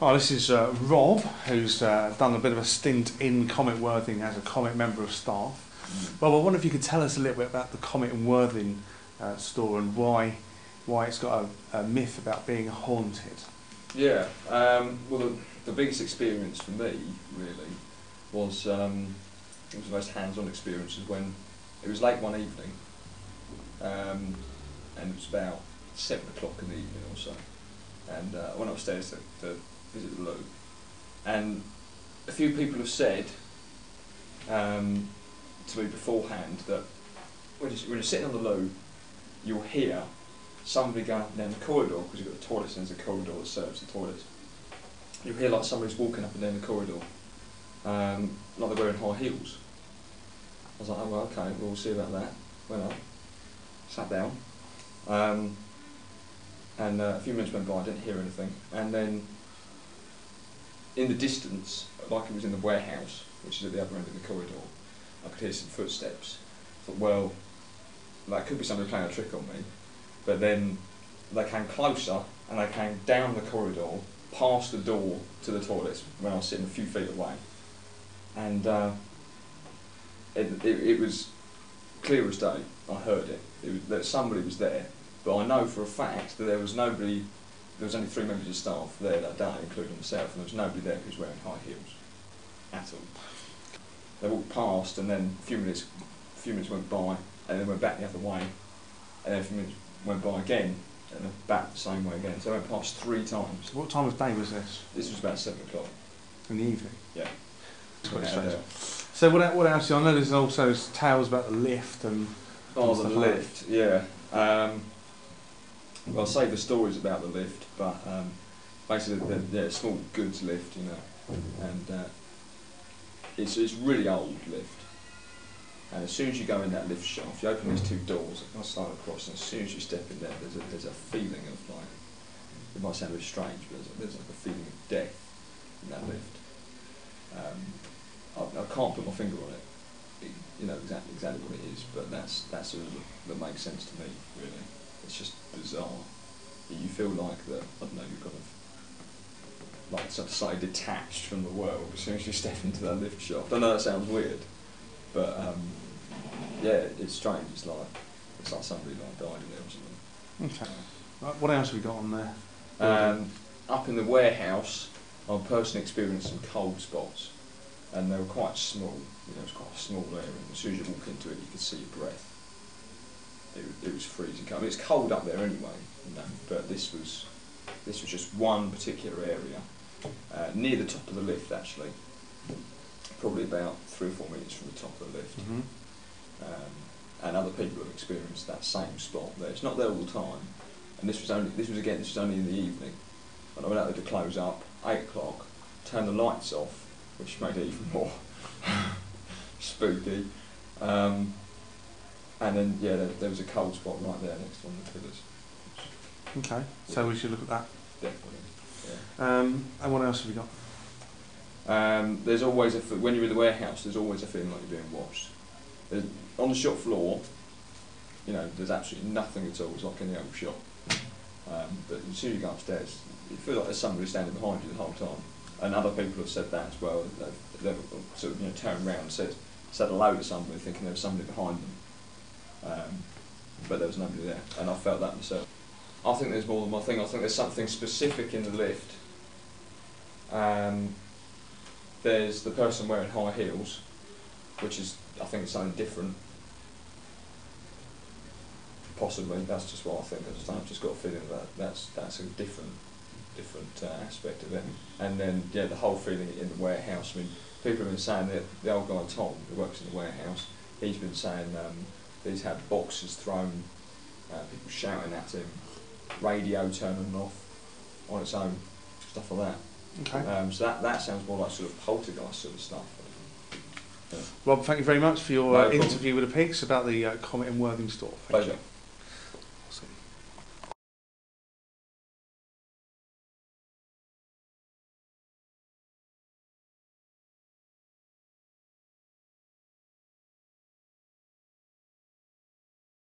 Oh, this is Rob, who's done a bit of a stint in Comet Worthing as a Comet member of staff. Rob, I wonder if you could tell us a little bit about the Comet Worthing store and why it's got a myth about being haunted. Yeah, well the biggest experience for me, really, was it was the most hands-on experience was when it was late one evening, and it was about 7 o'clock in the evening or so, and I went upstairs to visit the loo, and a few people have said to me beforehand that when you're sitting on the loo, you'll hear somebody going up and down the corridor, because you've got the toilets and there's a corridor that serves the toilets. You'll hear like somebody's walking up and down the corridor, like they're wearing high heels. I was like, oh well, okay, we'll see about that. Went up, sat down, and a few minutes went by, I didn't hear anything, and then in the distance, like it was in the warehouse, which is at the other end of the corridor, I could hear some footsteps. I thought, well, that could be somebody playing a trick on me. But then they came closer, and they came down the corridor, past the door to the toilets when I was sitting a few feet away. And it was clear as day. I heard it. That somebody was there, but I know for a fact that there was nobody. There was only 3 members of staff there that day, including myself, and there was nobody there who was wearing high heels at all. They walked past, and then a few minutes went by, and then went back the other way, and then a few minutes went by again, and then back the same way again. So I went past 3 times. What time of day was this? This was about 7 o'clock. In the evening? Yeah. It's quite strange. So what else? I know there's also tales about the lift and... Oh, the lift, yeah. Well, I'll save the stories about the lift, but basically they're a small goods lift, you know, and it's a really old lift. And as soon as you go in that lift shaft, you open these 2 doors, I slide across, and as soon as you step in there, there's a feeling of like, it might sound a bit strange, but there's like a feeling of death in that lift. I can't put my finger on it, you know exactly what it is, but that's sort of that makes sense to me, really. It's just bizarre. You feel like that, I don't know, you've got like slightly detached from the world as soon as you step into that lift shaft. I know that sounds weird, but yeah, it's strange. It's like somebody like died in there or something. Okay. Right, what else have we got on there? Up in the warehouse, I personally experienced some cold spots, and they were quite small. You know, it was quite a small area, and as soon as you walk into it, you could see your breath. It was freezing cold. I mean, it's cold up there anyway, you know, but this was just one particular area near the top of the lift, actually, probably about 3 or 4 meters from the top of the lift. Mm-hmm. And other people have experienced that same spot there. It's not there all the time, and this was only in the evening. And I went out there to close up, 8 o'clock, turned the lights off, which made it even more spooky. And then, yeah, there was a cold spot right there next to one of the pillars. Okay, so we should look at that. Definitely, yeah. And what else have we got? There's always when you're in the warehouse, there's always a feeling like you're being watched. On the shop floor, you know, there's absolutely nothing at all. It's like any old shop. But as soon as you go upstairs, you feel like there's somebody standing behind you the whole time. And other people have said that as well. They've sort of, you know, turned around and said hello to somebody, thinking there was somebody behind them. But there was nobody there, and I felt that myself. I think there's more than one thing. I think there's something specific in the lift. There's the person wearing high heels, which is, I think it's something different. Possibly, that's just what I think. I've just got a feeling that that's a different aspect of it. And then, yeah, the whole feeling in the warehouse. I mean, people have been saying that the old guy Tom, who works in the warehouse, he's been saying he's had boxes thrown, people shouting at him, radio turning off on its own, stuff like that. Okay. So that sounds more like sort of poltergeist sort of stuff. Yeah. Rob, thank you very much for your interview with the pigs about the Comet and Worthing store. Thank Pleasure. you.